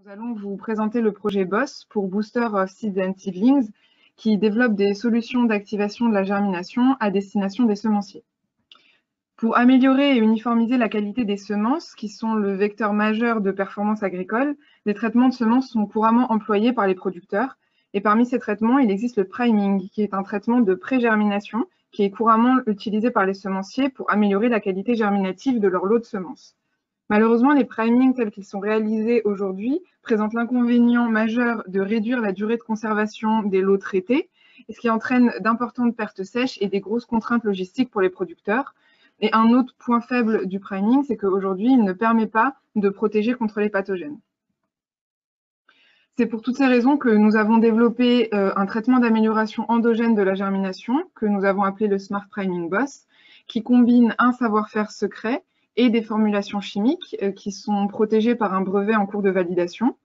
Nous allons vous présenter le projet BOSS pour Booster of Seeds and Seedlings qui développe des solutions d'activation de la germination à destination des semenciers. Pour améliorer et uniformiser la qualité des semences, qui sont le vecteur majeur de performance agricole, les traitements de semences sont couramment employés par les producteurs. Et parmi ces traitements, il existe le priming, qui est un traitement de pré-germination qui est couramment utilisé par les semenciers pour améliorer la qualité germinative de leur lot de semences. Malheureusement, les primings tels qu'ils sont réalisés aujourd'hui présentent l'inconvénient majeur de réduire la durée de conservation des lots traités, ce qui entraîne d'importantes pertes sèches et des grosses contraintes logistiques pour les producteurs. Et un autre point faible du priming, c'est qu'aujourd'hui, il ne permet pas de protéger contre les pathogènes. C'est pour toutes ces raisons que nous avons développé un traitement d'amélioration endogène de la germination, que nous avons appelé le Smart Priming BOSS, qui combine un savoir-faire secret et des formulations chimiques qui sont protégées par un brevet en cours de validation.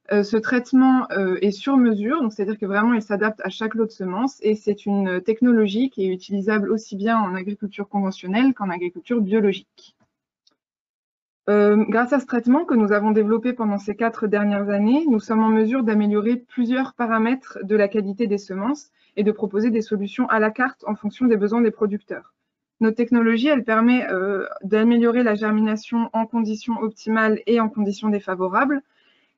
Ce traitement est sur mesure, donc c'est-à-dire que vraiment il s'adapte à chaque lot de semences et c'est une technologie qui est utilisable aussi bien en agriculture conventionnelle qu'en agriculture biologique. Grâce à ce traitement que nous avons développé pendant ces 4 dernières années, nous sommes en mesure d'améliorer plusieurs paramètres de la qualité des semences et de proposer des solutions à la carte en fonction des besoins des producteurs. Notre technologie, elle permet d'améliorer la germination en conditions optimales et en conditions défavorables.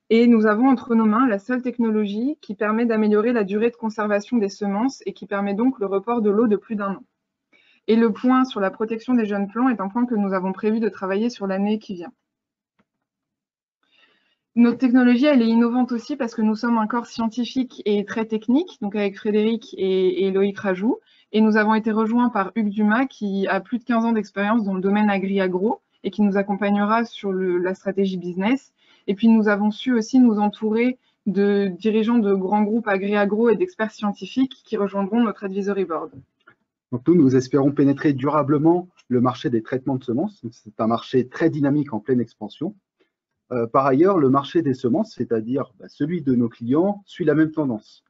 Et nous avons entre nos mains la seule technologie qui permet d'améliorer la durée de conservation des semences et qui permet donc le report de l'eau de plus d'1 an. Et le point sur la protection des jeunes plants est un point que nous avons prévu de travailler sur l'année qui vient. Notre technologie, elle est innovante aussi parce que nous sommes un corps scientifique et très technique, donc avec Frédéric et Loïc Rajoux. Et nous avons été rejoints par Hugues Dumas, qui a plus de 15 ans d'expérience dans le domaine agri-agro et qui nous accompagnera sur la stratégie business. Et puis, nous avons su aussi nous entourer de dirigeants de grands groupes agri-agro et d'experts scientifiques qui rejoindront notre advisory board. Donc nous espérons pénétrer durablement le marché des traitements de semences. C'est un marché très dynamique en pleine expansion. Par ailleurs, le marché des semences, c'est-à-dire celui de nos clients, suit la même tendance.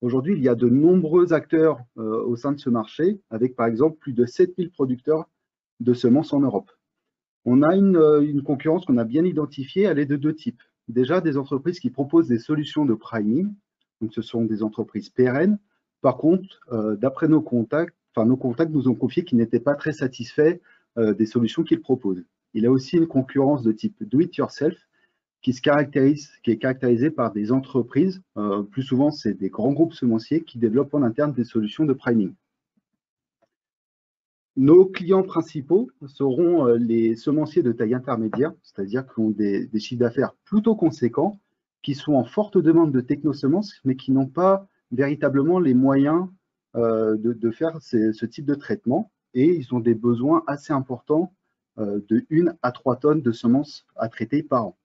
Aujourd'hui, il y a de nombreux acteurs au sein de ce marché, avec par exemple plus de 7000 producteurs de semences en Europe. On a une concurrence qu'on a bien identifiée, elle est de 2 types. Déjà, des entreprises qui proposent des solutions de priming, donc ce sont des entreprises pérennes. Par contre, d'après nos contacts nous ont confié qu'ils n'étaient pas très satisfaits des solutions qu'ils proposent. Il y a aussi une concurrence de type do-it-yourself qui est caractérisée par des entreprises, plus souvent c'est des grands groupes semenciers qui développent en interne des solutions de priming. Nos clients principaux seront les semenciers de taille intermédiaire, c'est-à-dire qui ont des chiffres d'affaires plutôt conséquents, qui sont en forte demande de technosemences, mais qui n'ont pas véritablement les moyens de faire ce type de traitement, et ils ont des besoins assez importants de 1 à 3 tonnes de semences à traiter par an.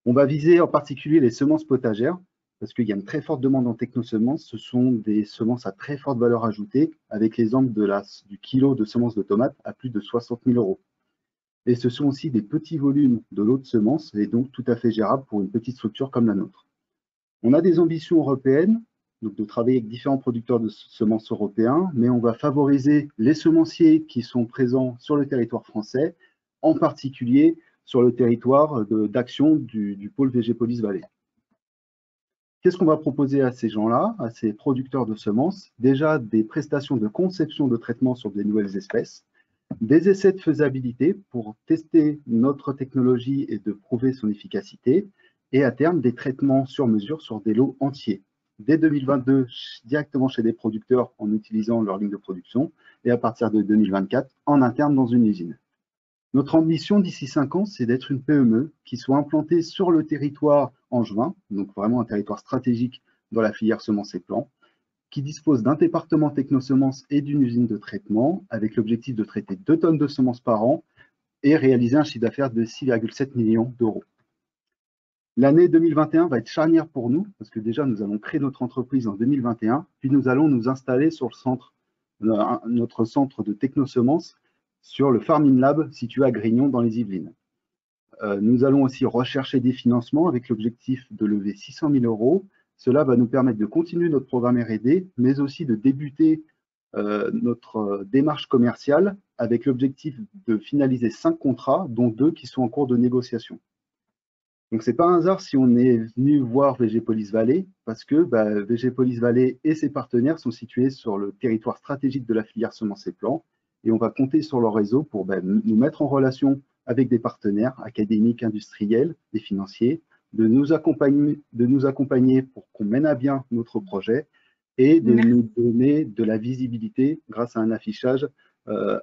On va viser en particulier les semences potagères, parce qu'il y a une très forte demande en technosemences. Ce sont des semences à très forte valeur ajoutée, avec l'exemple du kilo de semences de tomates à plus de 60 000 €. Et ce sont aussi des petits volumes de lots de semences, et donc tout à fait gérables pour une petite structure comme la nôtre. On a des ambitions européennes, donc de travailler avec différents producteurs de semences européens, mais on va favoriser les semenciers qui sont présents sur le territoire français, en particulier sur le territoire d'action du pôle Végépolis Vallée. Qu'est-ce qu'on va proposer à ces gens-là, à ces producteurs de semences? Déjà des prestations de conception de traitement sur des nouvelles espèces, des essais de faisabilité pour tester notre technologie et de prouver son efficacité, et à terme des traitements sur mesure sur des lots entiers. Dès 2022, directement chez des producteurs en utilisant leur ligne de production, et à partir de 2024, en interne dans une usine. Notre ambition d'ici 5 ans, c'est d'être une PME qui soit implantée sur le territoire angevin, donc vraiment un territoire stratégique dans la filière semences et plants, qui dispose d'un département technosemences et d'une usine de traitement, avec l'objectif de traiter 2 tonnes de semences par an et réaliser un chiffre d'affaires de 6,7 millions €. L'année 2021 va être charnière pour nous, parce que déjà nous allons créer notre entreprise en 2021, puis nous allons nous installer sur notre centre de technosemences, sur le Farming Lab situé à Grignon dans les Yvelines. Nous allons aussi rechercher des financements avec l'objectif de lever 600 000 €. Cela va nous permettre de continuer notre programme R&D, mais aussi de débuter notre démarche commerciale avec l'objectif de finaliser 5 contrats, dont 2 qui sont en cours de négociation. Donc, ce n'est pas un hasard si on est venu voir VG Police Valley, parce que VG Police Valley et ses partenaires sont situés sur le territoire stratégique de la filière semences et plants, et on va compter sur leur réseau pour nous mettre en relation avec des partenaires académiques, industriels et financiers, de nous accompagner pour qu'on mène à bien notre projet et de nous donner de la visibilité grâce à un affichage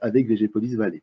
avec VG Police Valley.